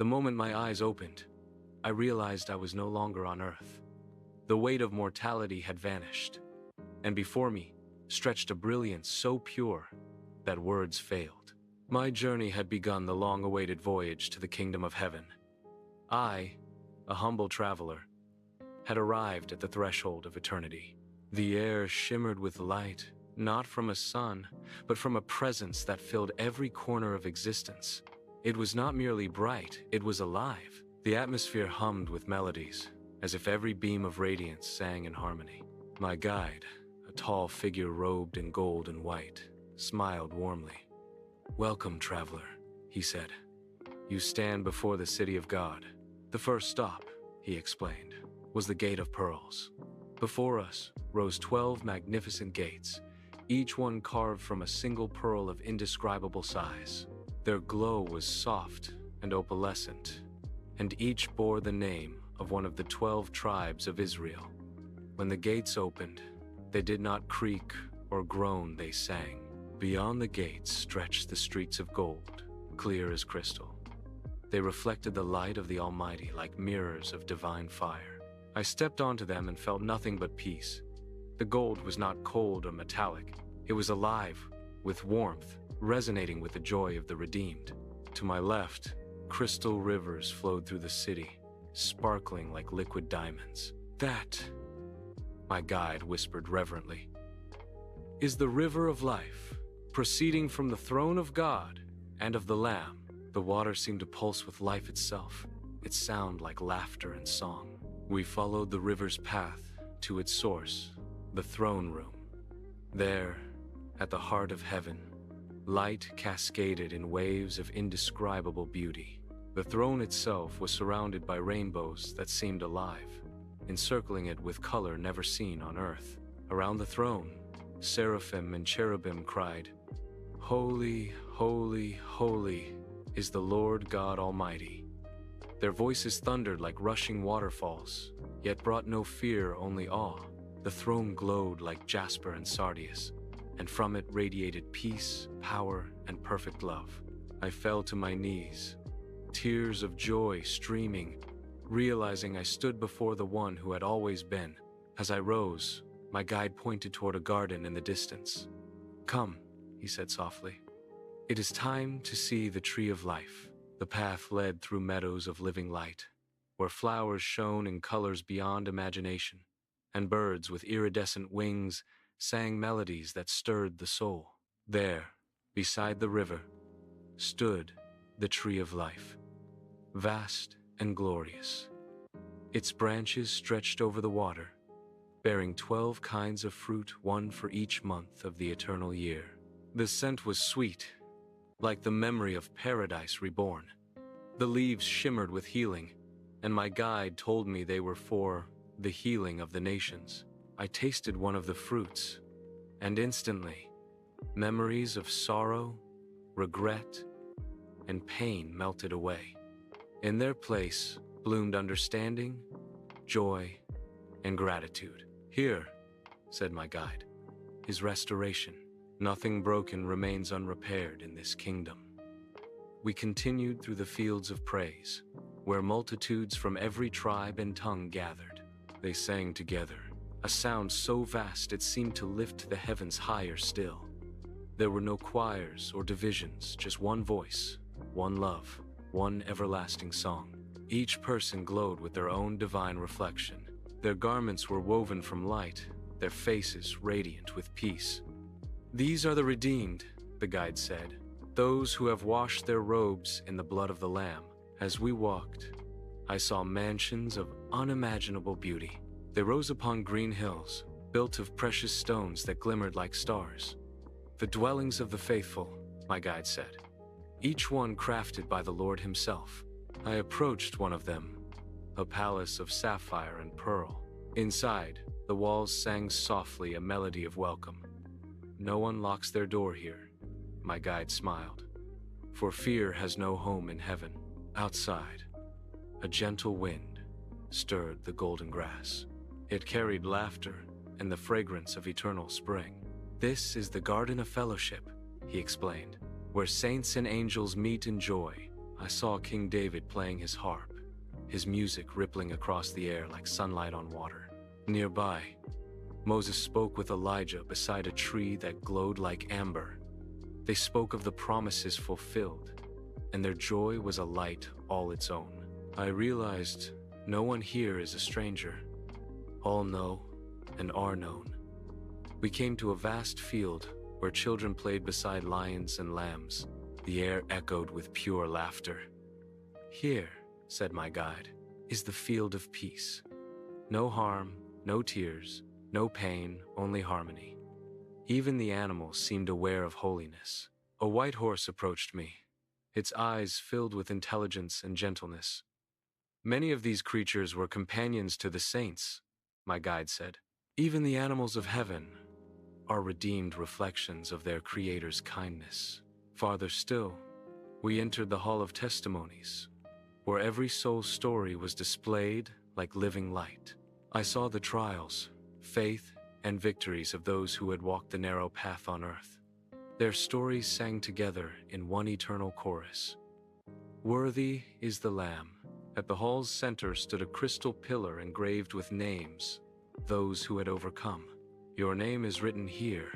The moment my eyes opened, I realized I was no longer on Earth. The weight of mortality had vanished, and before me stretched a brilliance so pure that words failed. My journey had begun the long-awaited voyage to the kingdom of heaven. I, a humble traveler, had arrived at the threshold of eternity. The air shimmered with light, not from a sun, but from a presence that filled every corner of existence. It was not merely bright, it was alive. The atmosphere hummed with melodies, as if every beam of radiance sang in harmony. My guide, a tall figure robed in gold and white, smiled warmly. "Welcome, traveler," he said. "You stand before the city of God. The first stop," he explained, was the Gate of Pearls. Before us rose 12 magnificent gates, each one carved from a single pearl of indescribable size. Their glow was soft and opalescent, and each bore the name of one of the 12 tribes of Israel. When the gates opened, they did not creak or groan, they sang. Beyond the gates stretched the streets of gold, clear as crystal. They reflected the light of the Almighty like mirrors of divine fire. I stepped onto them and felt nothing but peace. The gold was not cold or metallic. It was alive, with warmth, resonating with the joy of the redeemed. To my left, crystal rivers flowed through the city, sparkling like liquid diamonds. "That," my guide whispered reverently, "is the river of life, proceeding from the throne of God and of the Lamb." The water seemed to pulse with life itself, its sound like laughter and song. We followed the river's path to its source, the throne room. There, at the heart of heaven, light cascaded in waves of indescribable beauty. The throne itself was surrounded by rainbows that seemed alive, encircling it with color never seen on earth. Around the throne, seraphim and cherubim cried, "Holy, holy, holy is the Lord God Almighty." Their voices thundered like rushing waterfalls, yet brought no fear, only awe. The throne glowed like jasper and sardius, and from it radiated peace, power, and perfect love. I fell to my knees, tears of joy streaming, realizing I stood before the one who had always been. As I rose, my guide pointed toward a garden in the distance. "Come," he said softly. "It is time to see the tree of life." The path led through meadows of living light, where flowers shone in colors beyond imagination, and birds with iridescent wings sang melodies that stirred the soul. There, beside the river, stood the tree of life, vast and glorious. Its branches stretched over the water, bearing 12 kinds of fruit, one for each month of the eternal year. The scent was sweet, like the memory of paradise reborn. The leaves shimmered with healing, and my guide told me they were for the healing of the nations. I tasted one of the fruits, and instantly, memories of sorrow, regret, and pain melted away. In their place bloomed understanding, joy, and gratitude. "Here," said my guide, "is restoration. Nothing broken remains unrepaired in this kingdom." We continued through the fields of praise, where multitudes from every tribe and tongue gathered. They sang together, a sound so vast it seemed to lift the heavens higher still. There were no choirs or divisions, just one voice, one love, one everlasting song. Each person glowed with their own divine reflection. Their garments were woven from light, their faces radiant with peace. "These are the redeemed," the guide said, "those who have washed their robes in the blood of the Lamb." As we walked, I saw mansions of unimaginable beauty. They rose upon green hills, built of precious stones that glimmered like stars. "The dwellings of the faithful," my guide said, "each one crafted by the Lord himself." I approached one of them, a palace of sapphire and pearl. Inside, the walls sang softly a melody of welcome. "No one locks their door here," my guide smiled, "for fear has no home in heaven." Outside, a gentle wind stirred the golden grass. It carried laughter and the fragrance of eternal spring. "This is the Garden of Fellowship," he explained, "where saints and angels meet in joy." I saw King David playing his harp, his music rippling across the air like sunlight on water. Nearby, Moses spoke with Elijah beside a tree that glowed like amber. They spoke of the promises fulfilled, and their joy was a light all its own. I realized no one here is a stranger. All know and are known. We came to a vast field where children played beside lions and lambs. The air echoed with pure laughter. Here, said my guide, is the field of peace. No harm, no tears, no pain, only harmony. Even the animals seemed aware of holiness. A white horse approached me, its eyes filled with intelligence and gentleness. Many of these creatures were companions to the saints, my guide said. Even the animals of heaven are redeemed reflections of their Creator's kindness. Farther still, we entered the Hall of Testimonies, where every soul's story was displayed like living light. I saw the trials, faith, and victories of those who had walked the narrow path on earth. Their stories sang together in one eternal chorus. Worthy is the Lamb. At the hall's center stood a crystal pillar engraved with names, those who had overcome. Your name is written here,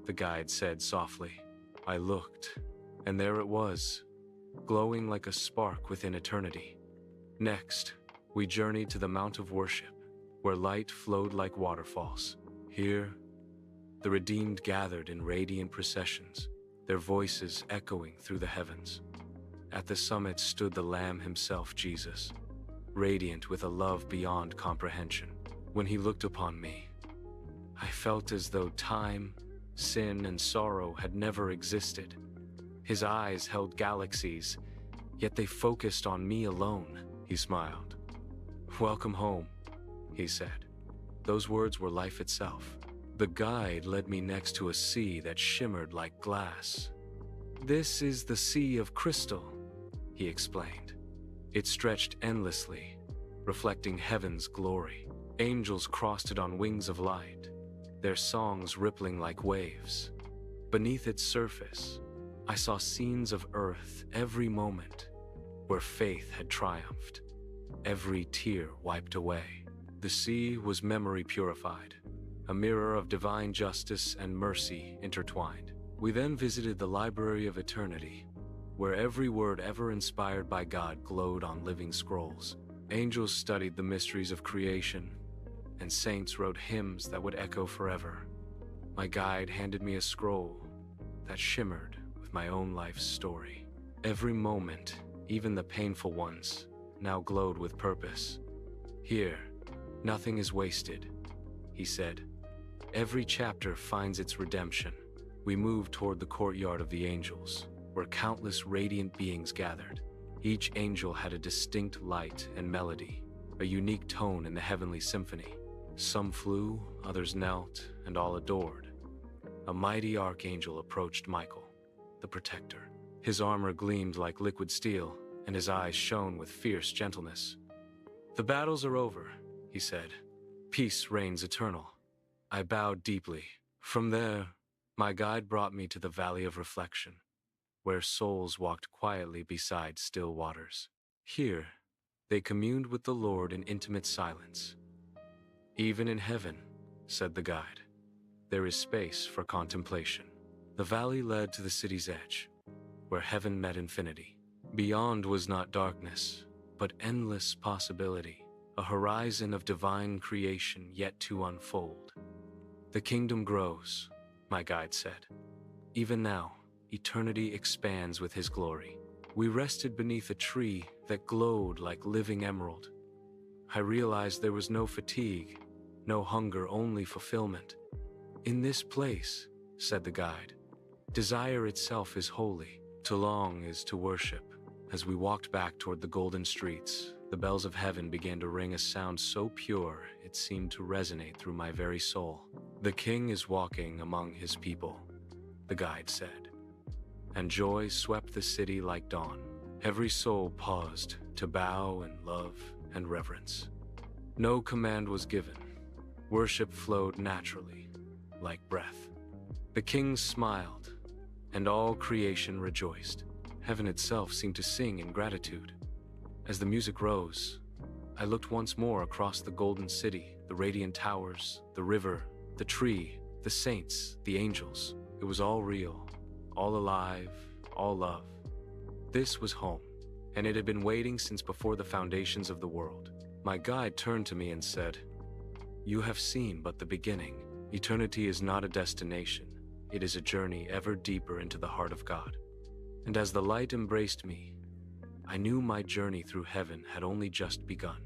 the guide said softly. I looked, and there it was, glowing like a spark within eternity. Next, we journeyed to the Mount of Worship, where light flowed like waterfalls. Here, the redeemed gathered in radiant processions, their voices echoing through the heavens. At the summit stood the Lamb himself, Jesus, radiant with a love beyond comprehension. When he looked upon me, I felt as though time, sin, and sorrow had never existed. His eyes held galaxies, yet they focused on me alone. He smiled. Welcome home, he said. Those words were life itself. The guide led me next to a sea that shimmered like glass. This is the Sea of Crystal, he explained. It stretched endlessly, reflecting heaven's glory. Angels crossed it on wings of light, their songs rippling like waves. Beneath its surface, I saw scenes of earth every moment, where faith had triumphed, every tear wiped away. The sea was memory purified, a mirror of divine justice and mercy intertwined. We then visited the Library of Eternity, where every word ever inspired by God glowed on living scrolls. Angels studied the mysteries of creation, and saints wrote hymns that would echo forever. My guide handed me a scroll that shimmered with my own life's story. Every moment, even the painful ones, now glowed with purpose. Here, nothing is wasted, he said. Every chapter finds its redemption. We moved toward the courtyard of the angels, where countless radiant beings gathered. Each angel had a distinct light and melody, a unique tone in the heavenly symphony. Some flew, others knelt, and all adored. A mighty archangel approached Michael, the protector. His armor gleamed like liquid steel, and his eyes shone with fierce gentleness. The battles are over, he said. Peace reigns eternal. I bowed deeply. From there, my guide brought me to the Valley of Reflection, where souls walked quietly beside still waters. Here, they communed with the Lord in intimate silence. Even in heaven, said the guide, there is space for contemplation. The valley led to the city's edge, where heaven met infinity. Beyond was not darkness, but endless possibility, a horizon of divine creation yet to unfold. The kingdom grows, my guide said. Even now, eternity expands with his glory. We rested beneath a tree that glowed like living emerald. I realized there was no fatigue, no hunger, only fulfillment. In this place, said the guide, desire itself is holy. To long is to worship. As we walked back toward the golden streets, the bells of heaven began to ring a sound so pure it seemed to resonate through my very soul. The king is walking among his people, the guide said, and joy swept the city like dawn. Every soul paused to bow in love and reverence. No command was given. Worship flowed naturally, like breath. The king smiled, and all creation rejoiced. Heaven itself seemed to sing in gratitude. As the music rose, I looked once more across the golden city, the radiant towers, the river, the tree, the saints, the angels. It was all real, all alive, all love. This was home, and it had been waiting since before the foundations of the world. My guide turned to me and said, "You have seen but the beginning. Eternity is not a destination. It is a journey ever deeper into the heart of God." And as the light embraced me, I knew my journey through heaven had only just begun.